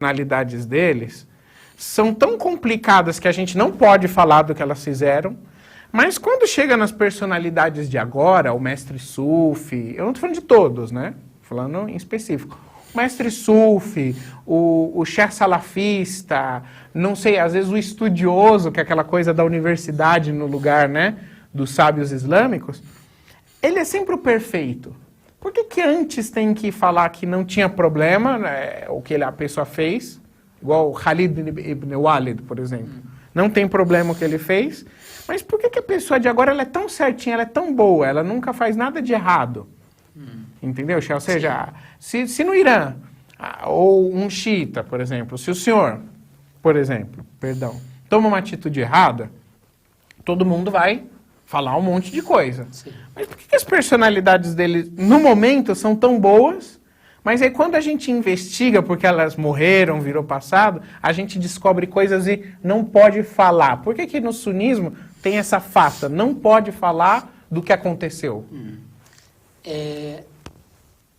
personalidades deles são tão complicadas que a gente não pode falar do que elas fizeram, mas quando chega nas personalidades de agora, o mestre Sufi, eu não estou falando de todos, né? Falando em específico. O mestre Sufi, o chefe salafista, não sei, às vezes o estudioso, que é aquela coisa da universidade no lugar, né, dos sábios islâmicos, ele é sempre o perfeito. Por que antes tem que falar que não tinha problema, né, o que a pessoa fez, igual o Khalid ibn Walid, por exemplo. Não tem problema o que ele fez, mas por que a pessoa de agora ela é tão certinha, ela é tão boa, ela nunca faz nada de errado? Entendeu? Ou seja, se no Irã, ou um xiita, por exemplo, se o senhor, por exemplo, toma uma atitude errada, todo mundo vai falar um monte de coisa. Sim. Mas por que as personalidades dele, no momento, são tão boas, mas aí quando a gente investiga, porque elas morreram, virou passado, a gente descobre coisas e não pode falar. Por que no sunismo tem essa fata? Não pode falar do que aconteceu.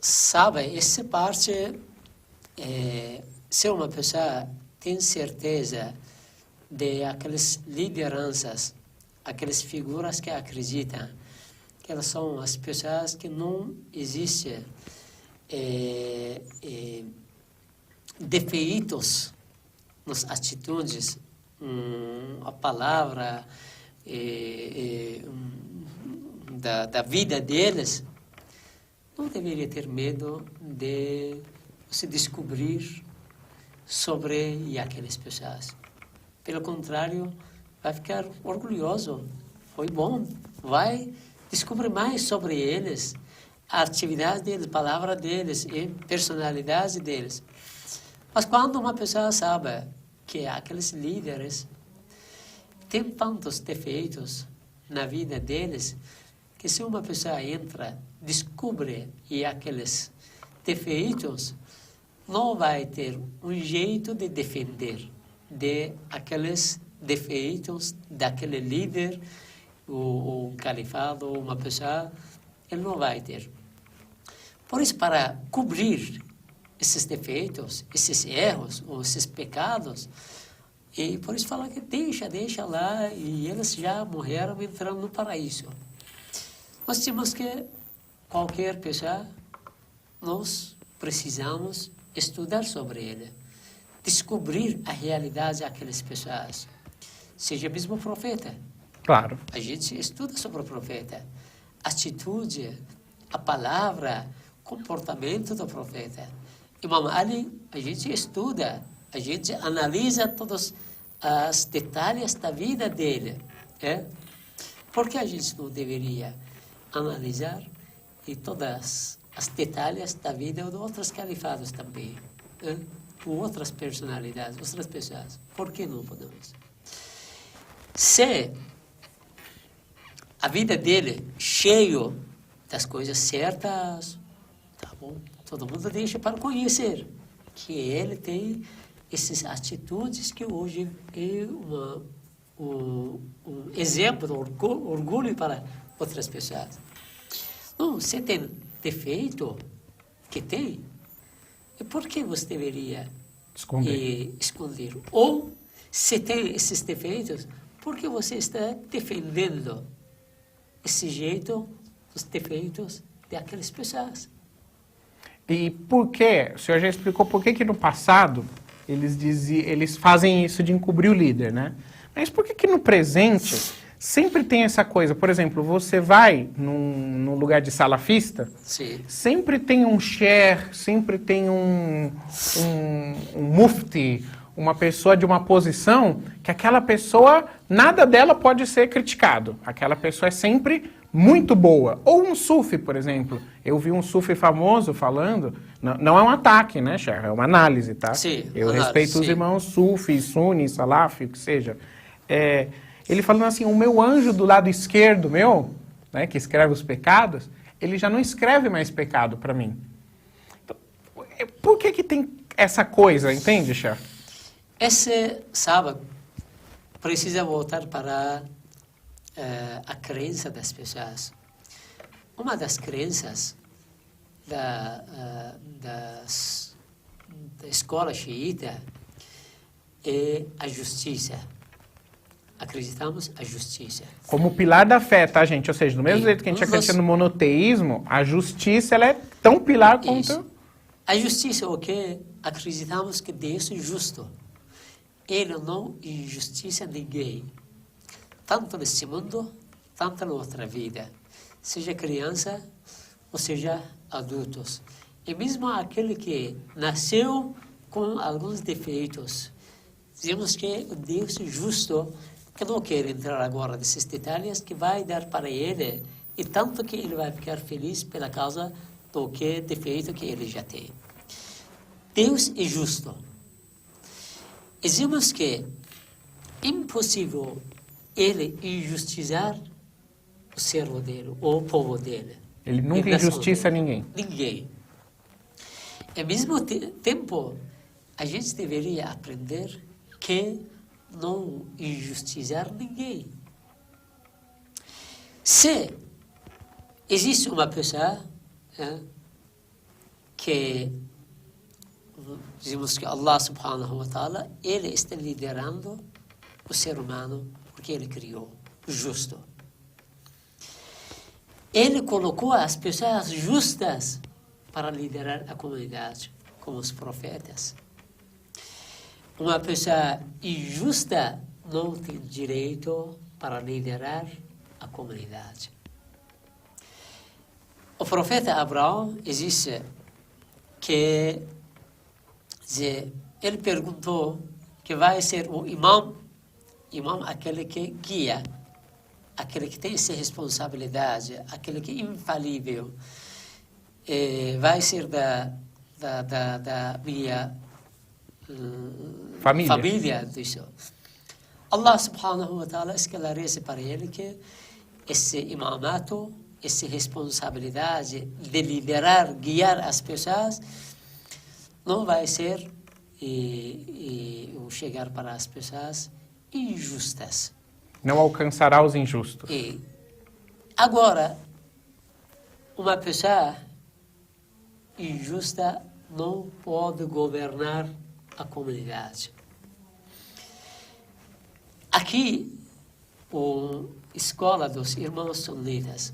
Sabe, essa parte, se uma pessoa tem certeza de aquelas lideranças, aquelas figuras que acreditam, que elas são as pessoas que não existem defeitos nas atitudes, a palavra da vida deles, não deveria ter medo de se descobrir sobre aquelas pessoas. Pelo contrário, vai ficar orgulhoso. Foi bom. Vai descobrir mais sobre eles, a atividade deles, a palavra deles e personalidade deles. Mas quando uma pessoa sabe que aqueles líderes têm tantos defeitos na vida deles, que se uma pessoa entra, descobre aqueles defeitos, não vai ter um jeito de defender de aqueles defeitos daquele líder, o califado, ou uma pessoa, ele não vai ter. Por isso, para cobrir esses defeitos, esses erros, ou esses pecados, e por isso fala que deixa lá, e eles já morreram entrando no paraíso. Nós temos que, qualquer pessoa, nós precisamos estudar sobre ele, descobrir a realidade daquelas pessoas. Seja mesmo profeta. Claro. A gente estuda sobre o profeta. Atitude, a palavra, comportamento do profeta. Imam Ali, a gente estuda, a gente analisa todos os detalhes da vida dele. Por que a gente não deveria analisar e todas as detalhes da vida de outros califados também? Com outras personalidades, outras pessoas. Por que não podemos? Se a vida dele cheio das coisas certas, tá bom, todo mundo deixa para conhecer que ele tem essas atitudes que hoje é um exemplo, orgulho para outras pessoas. Não, se tem defeito, que tem, e por que você deveria esconder? Ou, se tem esses defeitos, por que você está defendendo esse jeito, os defeitos daquelas pessoas? E por que? O senhor já explicou por que no passado eles fazem isso de encobrir o líder, né? Mas por que no presente sempre tem essa coisa? Por exemplo, você vai num lugar de salafista, sim, sempre tem um sheikh, sempre tem um mufti, uma pessoa de uma posição que aquela pessoa, nada dela pode ser criticado. Aquela pessoa é sempre muito boa. Ou um sufi, por exemplo. Eu vi um sufi famoso falando, não é um ataque, né, Sheikh? É uma análise, tá? Sim, eu respeito os irmãos sufi, suni, salafi, o que seja. Ele falando assim, o meu anjo do lado esquerdo meu, né, que escreve os pecados, ele já não escreve mais pecado para mim. Então, por que tem essa coisa, entende, Sheikh? Esse sábado precisa voltar para a crença das pessoas. Uma das crenças escola xiita é a justiça. Acreditamos a justiça. Como pilar da fé, tá, gente? Ou seja, do mesmo jeito que a gente acredita no monoteísmo, a justiça ela é tão pilar quanto... A justiça é o que acreditamos que Deus é justo. Ele não injustiça ninguém. Tanto nesse mundo, tanto na outra vida. Seja criança, ou seja adultos. E mesmo aquele que nasceu com alguns defeitos. Dizemos que o Deus é justo, que não quero entrar agora nesses detalhes, que vai dar para ele, e tanto que ele vai ficar feliz pela causa do que defeito que ele já tem. Deus é justo. Dizemos que é impossível ele injustiçar o servo dele, ou o povo dele. Ele nunca injustiça ninguém. Ninguém. Ao mesmo tempo, a gente deveria aprender que não injustiçar ninguém. Se existe uma pessoa que dizemos que Allah subhanahu wa ta'ala, ele está liderando o ser humano porque ele criou o justo. Ele colocou as pessoas justas para liderar a comunidade, como os profetas. Uma pessoa injusta não tem direito para liderar a comunidade. O profeta Abraão existe que ele perguntou que vai ser o imam aquele que guia, aquele que tem essa responsabilidade, aquele que é infalível, vai ser da minha família disso. Allah subhanahu wa ta'ala esclarece para ele que esse imamato, essa responsabilidade de liderar, guiar as pessoas, não vai ser chegar para as pessoas injustas. Não alcançará os injustos. Agora, uma pessoa injusta não pode governar a comunidade. Aqui, a escola dos irmãos sunitas,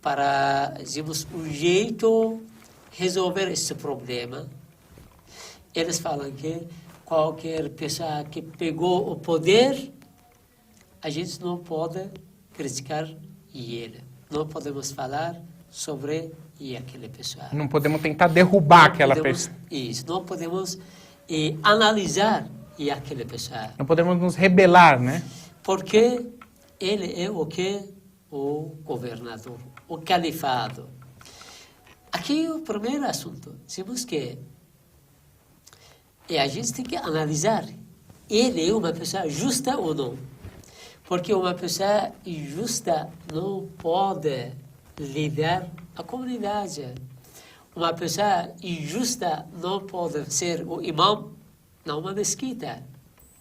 para, dizemos, um jeito de resolver esse problema, eles falam que qualquer pessoa que pegou o poder, a gente não pode criticar ele. Não podemos falar sobre aquela pessoa. Não podemos tentar derrubar aquela pessoa. Isso, não podemos analisar aquela pessoa. Não podemos nos rebelar, né? Porque ele é o que? O governador, o califado. Aqui é o primeiro assunto. Temos que a gente tem que analisar. Ele é uma pessoa justa ou não? Porque uma pessoa injusta não pode liderar a comunidade. Uma pessoa injusta não pode ser o imam numa mesquita.